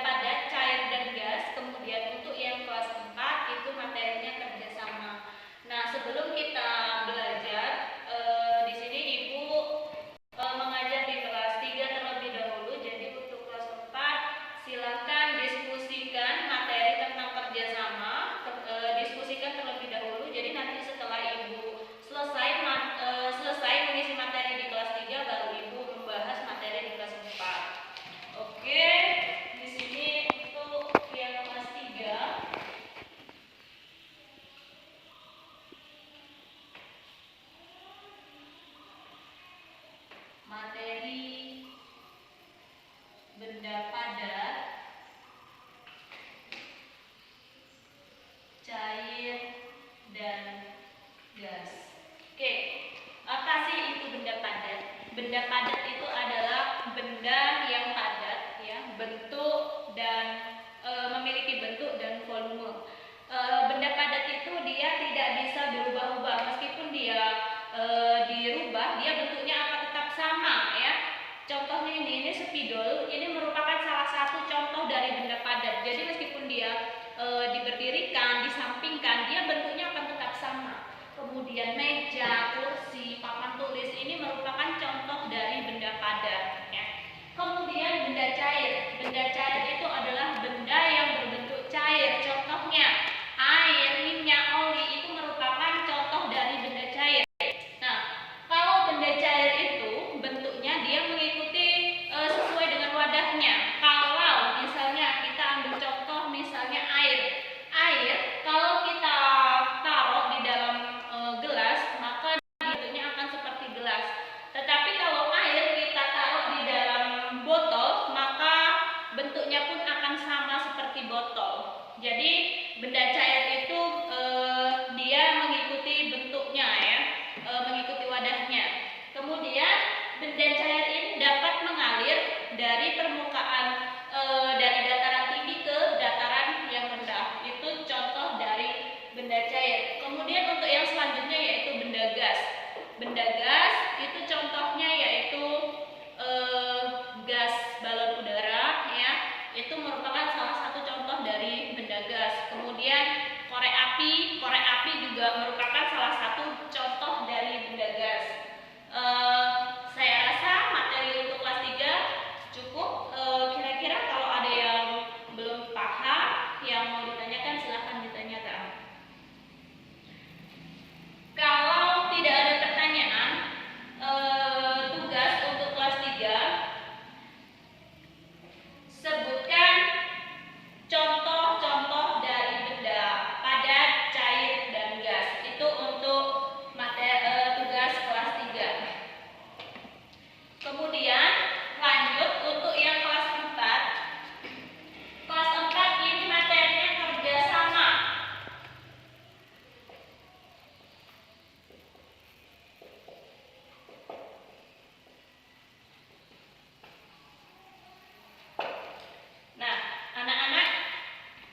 padat, cair dan gas. Kemudian untuk yang kelas 4 itu materinya kerjasama. Nah, sebelum kita belajar, di sini Ibu mengajar di kelas 3 terlebih dahulu. Jadi untuk kelas 4 silakan diskusikan materi tentang kerjasama, diskusikan terlebih dahulu. Jadi nanti setelah Ibu selesai mengisi materi di kelas 3, baru Ibu membahas materi di kelas 4. Oke, di sini untuk yang kelas 3 materi benda padat, cair dan gas. Oke, apa sih itu benda padat? Benda padat itu adalah benda yang padat, ya, bentuk dan memiliki bentuk dan volume. Benda padat itu dia tidak bisa berubah-ubah, meskipun dia dirubah, dia bentuknya akan tetap sama, ya. Contohnya ini spidol, ini merupakan salah satu contoh dari benda padat. Jadi meskipun dia diberdirikan, disampingkan, dia bentuknya akan tetap sama. Kemudian meja, kursi, papan tulis ini merupakan contoh dari benda padat, ya. Kemudian benda cair. Benda cair itu adalah benda yang berbentuk cair. Contohnya air, minyak, oli itu merupakan contoh dari benda cair. Nah, kalau benda cair itu bentuknya dia mengikuti sesuai dengan wadahnya. Kalau misalnya kita ambil contoh misalnya air. Air kalau kita taruh di dalam gelas, maka bentuknya akan seperti gelas. Tetapi kalau air kita taruh di dalam botol, maka bentuknya pun akan sama seperti botol. Jadi benda cair itu dia mengikuti bentuknya, ya, mengikuti wadahnya. Kemudian benda cair ini dapat mengalir dari permukaan dari dataran tinggi ke dataran yang rendah. Itu contoh dari benda cair. Kemudian untuk yang selanjutnya yaitu benda gas. Benda gas itu contohnya yaitu gas balon udara, ya. Itu merupakan salah satu contoh dari benda gas. Kemudian korek api juga merupakan salah satu contoh dari benda gas. Saya rasa materi untuk kelas 3 cukup. Kira-kira kalau ada yang belum paham, yang mau ditanyakan silahkan ditanyakan. Kalau tidak ada pertanyaan, tugas untuk kelas 3 sebutkan contoh-contoh dari benda padat, cair, dan gas. Itu untuk tugas kelas 3. Kemudian lanjut untuk yang kelas 4. Kelas 4 ini materinya kerjasama. Nah, anak-anak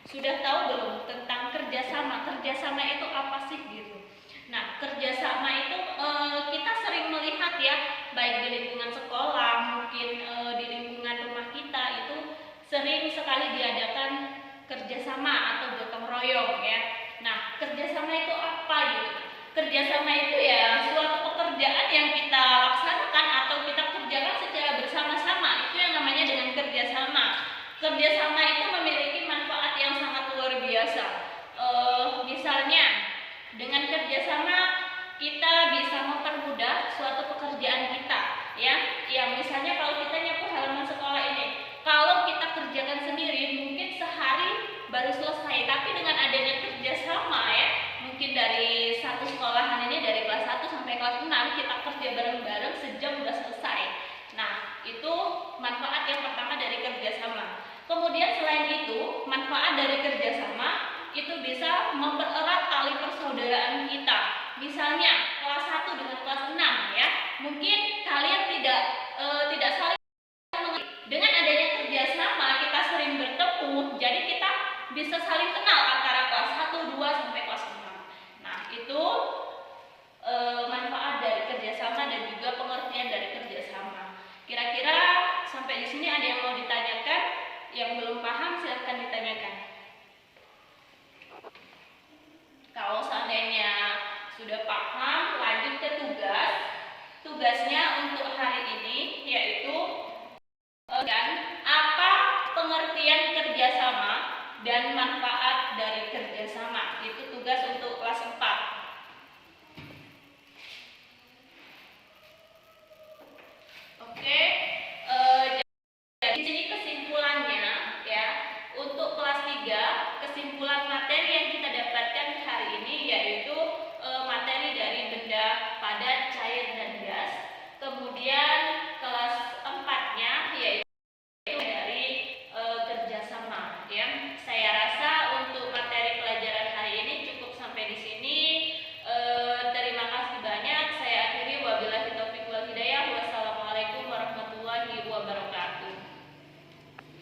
sudah tahu belum tentang kerjasama? Kerjasama itu apa sih gitu? Nah, kerjasama itu kita sering melihat, ya, baik di lingkungan sekolah, mungkin di lingkungan rumah kita itu sering sekali diadakan kerjasama atau gotong royong, ya. Nah, kerjasama itu apa gitu? Kerjasama itu ya suatu pekerjaan yang kita laksanakan atau kita kerjakan secara bersama-sama. Itu yang namanya dengan kerjasama. Kerjasama itu memiliki manfaat yang sangat luar biasa. Misalnya dengan kerjasama kita bisa mempermudah suatu pekerjaan kita, ya. Yang misalnya kalau kita nyapu halaman sekolah ini, kalau kita kerjakan sendiri mungkin sehari baru selesai. Tapi dengan adanya kerjasama, ya, mungkin dari satu sekolahan ini dari kelas 1 sampai kelas 6 kita kerja bareng-bareng sejam udah selesai. Nah, itu manfaat yang pertama dari kerjasama. Kemudian selain itu, manfaat dari kerjasama itu bisa mempererat tali persaudaraan kita. Misalnya kelas 1 dengan kelas 6, ya, mungkin kalian tidak saling mengerti. Dengan adanya kerjasama kita sering bertemu, jadi kita bisa saling kenal antara kelas 1, 2 sampai kelas 6. Nah, itu manfaat dari kerjasama dan juga pengertian dari kerjasama. Kira-kira sampai di sini ada yang mau ditanyakan? Yang belum paham silahkan ditanyakan. Kalau seandainya sudah paham, lanjut ke tugas. Tugasnya untuk hari ini yaitu apa pengertian kerjasama dan manfaat dari kerjasama. Itu tugas untuk kelas 4. Oke, jadi di sini kesimpulannya ya. Untuk kelas 3, kesimpulan materi yang kita dapatkan hari ini yaitu materi dari benda padat, cair dan gas. Kemudian